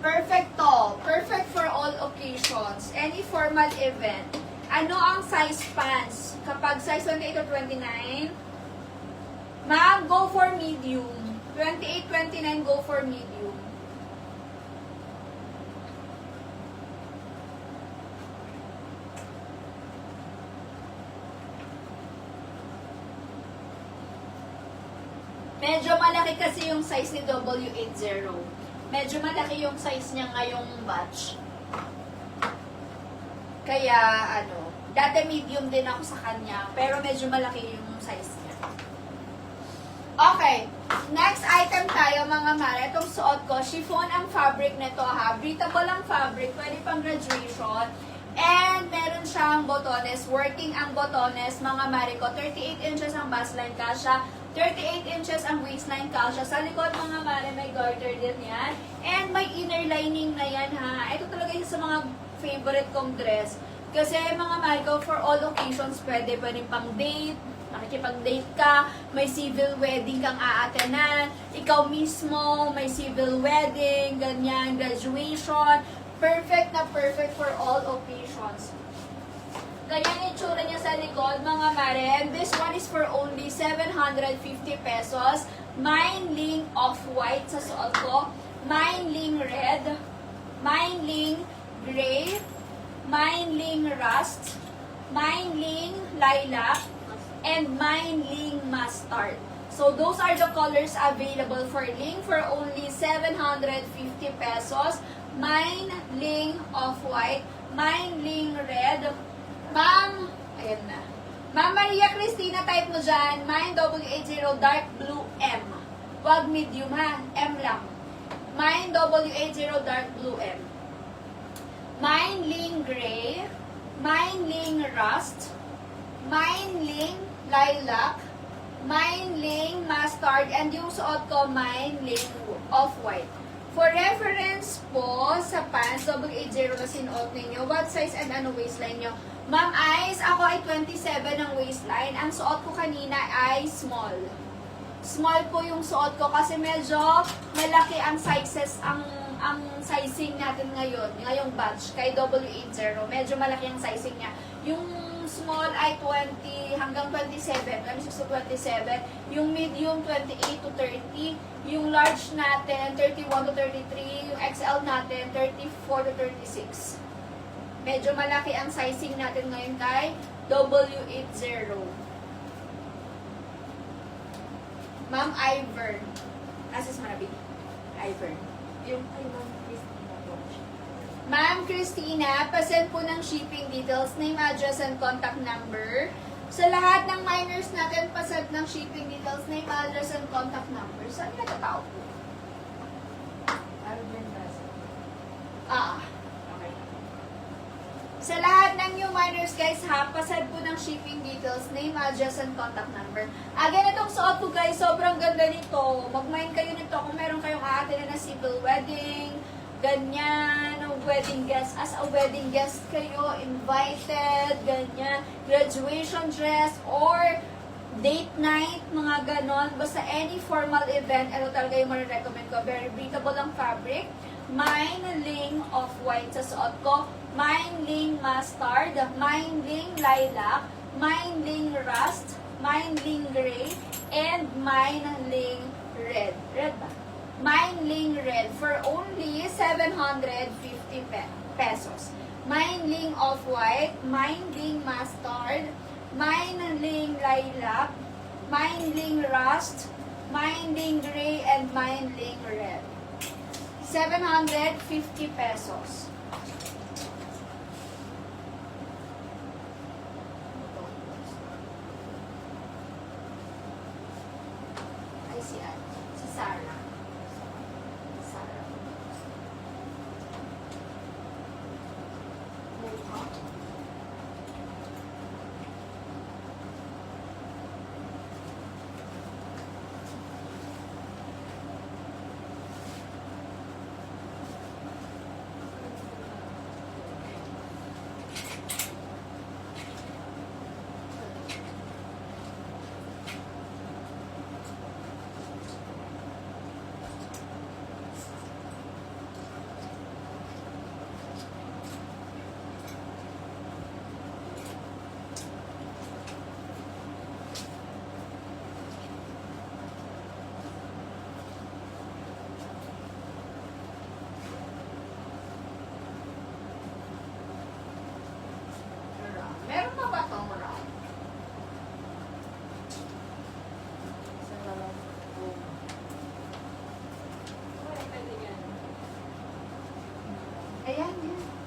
Perfecto. Perfect for all occasions. Any formal event. Ano ang size pants? Kapag size 28 or 29, ma'am, go for medium. 28, 29, go for medium. Medyo malaki kasi yung size ni W80. Medyo malaki yung size niya ngayong batch. Kaya, dati medium din ako sa kanya, pero medyo malaki yung size niya. Okay, next item tayo mga mare. Itong suot ko, chiffon ang fabric nito ha. Breathable ang fabric, pwede pang graduation. And meron siyang botones, working ang botones, mga mare ko. 38 inches ang bust-line kasha, 38 inches ang waistline kasha. Sa likod mga mare, may garter din yan. And may inner lining na yan ha. Ito talaga yung sa mga favorite kong dress. Kasi mga mare ko, for all occasions, pwede pang date, makikipag-date ka, may civil wedding kang aatenan, ikaw mismo, may civil wedding, ganyan, graduation. Perfect na perfect for all occasions. Ganyan yung tsura niya sa likod, mga mare. And this one is for only 750 pesos. Mine ling off-white sa suot ko. Mine ling red. Mine ling gray. Mine ling rust. Mine ling lilac. And mine ling mustard. So those are the colors available for ling for only 750 pesos. Mine ling off-white. Mine ling red. Ma'am, ayan na. Ma'am Maria Cristina, type mo dyan. Mine W80 dark blue M. Wag medium ha. M lang. Mine W80 dark blue M. Mine ling gray. Mine ling rust. Mine ling lilac. Mine ling mustard. And yung suot ko, mine ling off-white. For reference po, sa pants, W80 na sinuot ninyo, what size and ano waistline nyo? Ma'am Ice, ako ay 27 ang waistline. Ang suot ko kanina ay small. Small po yung suot ko kasi medyo malaki ang sizes, ang sizing natin ngayong batch, kay W80. Medyo malaki ang sizing niya. Yung small ay 20 hanggang 27, 26 to 27. Yung medium, 28 to 30. Yung large natin, 31 to 33. Yung XL natin, 34 to 36. Medyo malaki ang sizing natin ngayon kay W80. Ma'am Ivern. Asis Marabi. Ivern. Yung kay Ma'am Christina po. Ma'am Christina, pasend po ng shipping details, name, address, and contact number. Sa lahat ng minors natin, pasend ng shipping details, name, address, and contact number. Saan nagkatao po? Sa lahat ng new minors guys ha, pasad po ng shipping details, name, address, and contact number. Again, itong suot ko guys, sobrang ganda nito. Mag-mind kayo nito kung meron kayong aatin na civil wedding, ganyan, wedding guest. As a wedding guest kayo, invited, ganyan, graduation dress, or date night, mga ganon. Basta any formal event, ito talaga yung marirecommend ko. Very breathable ang fabric. Mine ling off-white sa suot ko. Mine ling mustard. Mine ling lilac. Mine ling rust. Mine ling gray. And mine ling red. Red ba? Mine ling red for only 750 pesos. Mine ling off-white. Mine ling mustard. Mine ling lilac. Mine ling rust. Mine ling gray. And mine ling red. 750 pesos. Ay, si Sarah. Sarah. Ayan, yan.